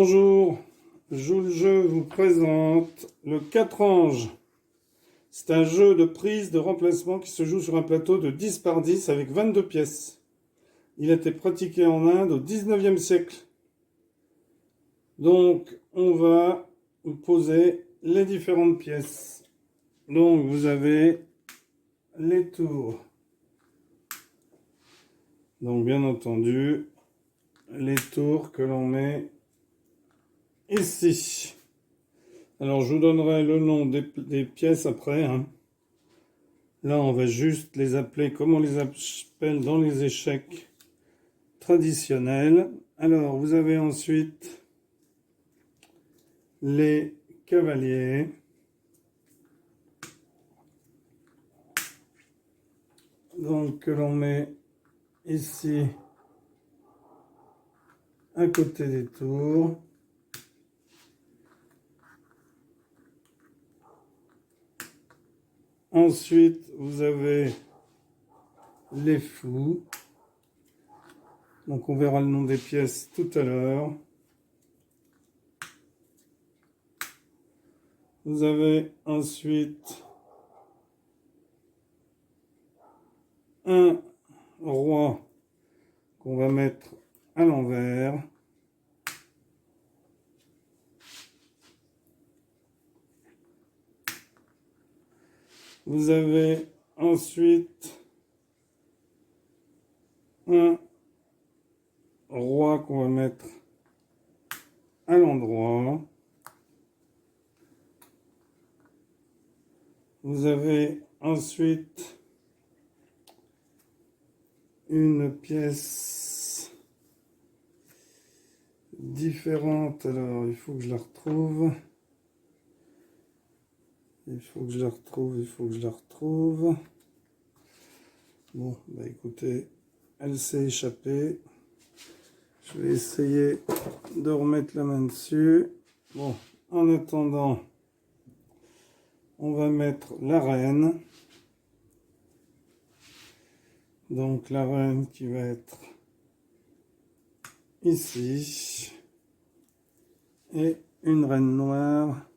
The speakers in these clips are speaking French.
Bonjour, je vous présente le 4 anges. C'est un jeu de prise de remplacement qui se joue sur un plateau de 10 par 10 avec 22 pièces. Il a été pratiqué en Inde au 19e siècle. Donc, on va poser les différentes pièces. Donc, vous avez les tours. Donc, bien entendu, les tours que l'on met ici. Alors, je vous donnerai le nom des pièces après, hein. Là, on va juste les appeler comme on les appelle dans les échecs traditionnels. Alors, vous avez ensuite les cavaliers. Donc, que l'on met ici à côté des tours. Ensuite, vous avez les fous. Donc, on verra le nom des pièces tout à l'heure. Vous avez ensuite un roi qu'on va mettre à l'envers. Vous avez ensuite un roi qu'on va mettre à l'endroit. Vous avez ensuite une pièce différente. Alors, il faut que je la retrouve. Il faut que je la retrouve. Bon, bah écoutez, elle s'est échappée. Je vais essayer de remettre la main dessus. Bon, en attendant, on va mettre la reine. Donc la reine qui va être ici. Et une reine noire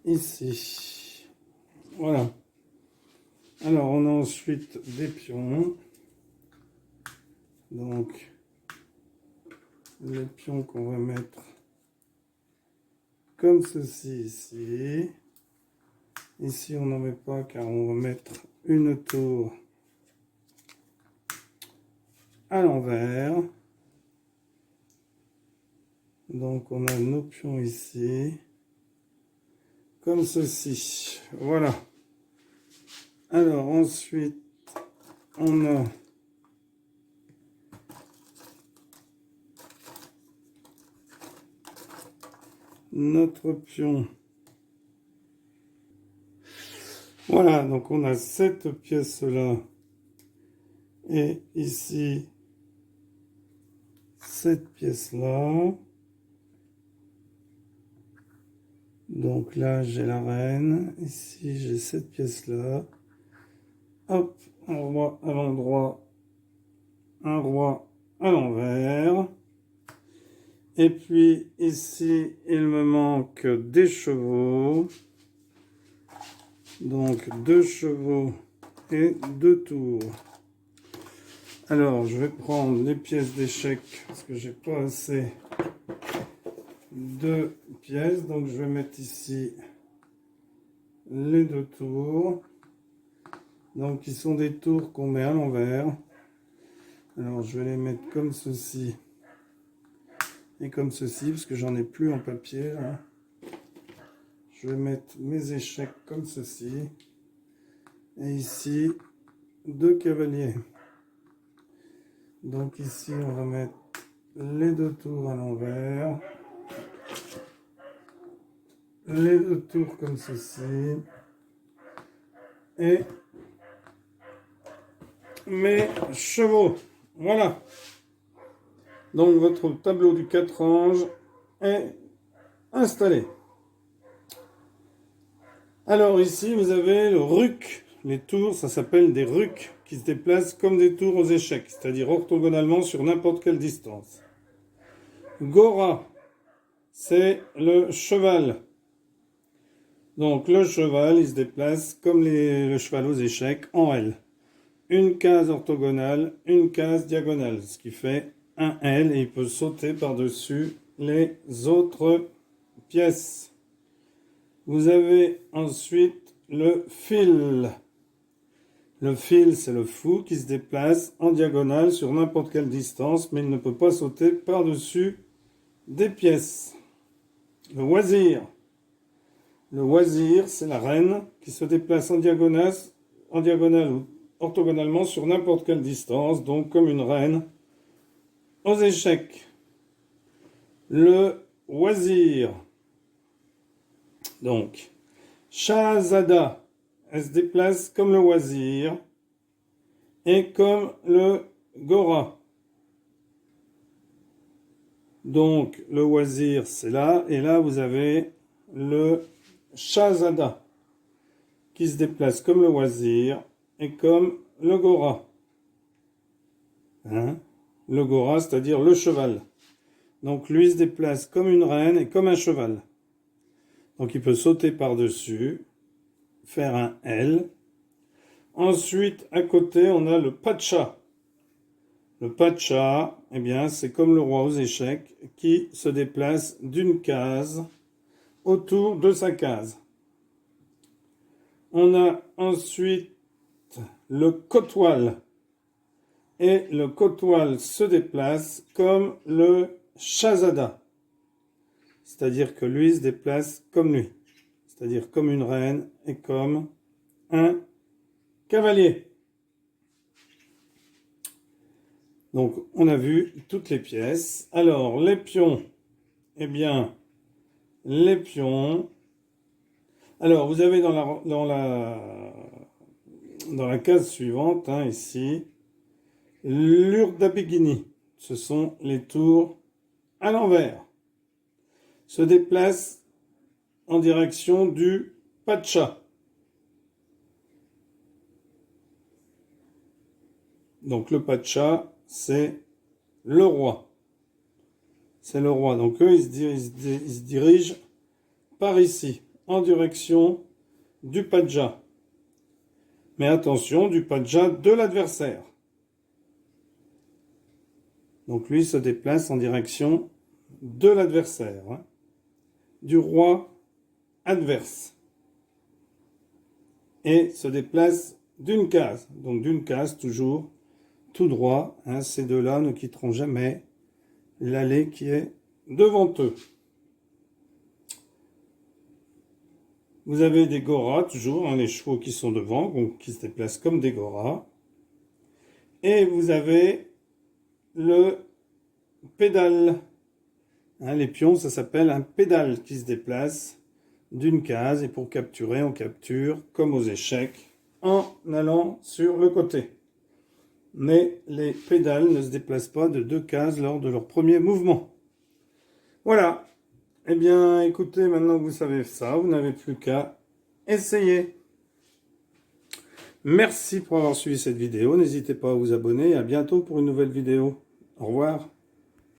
ici. Voilà. Alors, on a ensuite des pions. Donc, les pions qu'on va mettre comme ceci ici. Ici, on n'en met pas car on va mettre une tour à l'envers. Donc, on a nos pions ici. Comme ceci. Voilà. Alors, ensuite, on a notre pion. Voilà, donc on a cette pièce-là. Et ici, cette pièce-là. Donc là, j'ai la reine. Ici, j'ai cette pièce-là. Hop, un roi à l'endroit, un roi à l'envers. Et puis ici, il me manque des chevaux. Donc 2 chevaux et 2 tours. Alors, je vais prendre les pièces d'échecs parce que j'ai pas assez de pièces. Donc je vais mettre ici les 2 tours. Donc, ils sont des tours qu'on met à l'envers. Alors, je vais les mettre comme ceci et comme ceci, parce que j'en ai plus en papier, là. Je vais mettre mes échecs comme ceci. Et ici, 2 cavaliers. Donc, ici, on va mettre les 2 tours à l'envers. Les 2 tours comme ceci. Et mes chevaux. Voilà. Donc votre tableau du 4 anges est installé. Alors ici vous avez le ruc. Les tours, ça s'appelle des rucs. qui se déplacent comme des tours aux échecs, c'est-à-dire orthogonalement sur n'importe quelle distance. Gora, c'est le cheval. Donc le cheval, il se déplace comme le cheval aux échecs en L. Une case orthogonale, une case diagonale, ce qui fait un L et il peut sauter par-dessus les autres pièces. Vous avez ensuite le fil. Le fil, c'est le fou qui se déplace en diagonale sur n'importe quelle distance, mais il ne peut pas sauter par-dessus des pièces. Le oisir. Le oisir, c'est la reine qui se déplace en diagonale ou orthogonalement sur n'importe quelle distance, donc comme une reine aux échecs. Le oisir. Donc, Shahzada, elle se déplace comme le oisir et comme le Gora. Donc, le oisir, c'est là, et là, vous avez le Shahzada qui se déplace comme le oisir et comme le Gora. Hein? Le Gora, c'est-à-dire le cheval. Donc, lui se déplace comme une reine et comme un cheval. Donc, il peut sauter par-dessus, faire un L. Ensuite, à côté, on a le Pacha. Le Pacha, eh bien, c'est comme le roi aux échecs qui se déplace d'une case autour de sa case. On a ensuite le Kotwal. Et le Kotwal se déplace comme le Shahzada. C'est-à-dire que lui se déplace comme lui. C'est-à-dire comme une reine et comme un cavalier. Donc, on a vu toutes les pièces. Alors, les pions. Eh bien, les pions. Alors, vous avez dans la case suivante, hein, ici, l'Urdabegini. Ce sont les tours à l'envers. Se déplacent en direction du Pacha. Donc, le Pacha, c'est le roi. C'est le roi. Donc eux, ils se dirigent par ici, en direction du Pacha. Mais attention, du Pacha de l'adversaire. Donc lui se déplace en direction de l'adversaire, hein, du roi adverse. Et se déplace d'une case. Donc d'une case toujours tout droit. Hein, ces deux-là ne quitteront jamais l'allée qui est devant eux. Vous avez des goras toujours, hein, les chevaux qui sont devant, donc qui se déplacent comme des goras. Et vous avez le pédale. Hein, les pions, ça s'appelle un pédale qui se déplace d'une case. Et pour capturer, on capture comme aux échecs en allant sur le côté. Mais les pédales ne se déplacent pas de deux cases lors de leur premier mouvement. Voilà. Eh bien, écoutez, maintenant que vous savez ça, vous n'avez plus qu'à essayer. Merci pour avoir suivi cette vidéo. N'hésitez pas à vous abonner et à bientôt pour une nouvelle vidéo. Au revoir.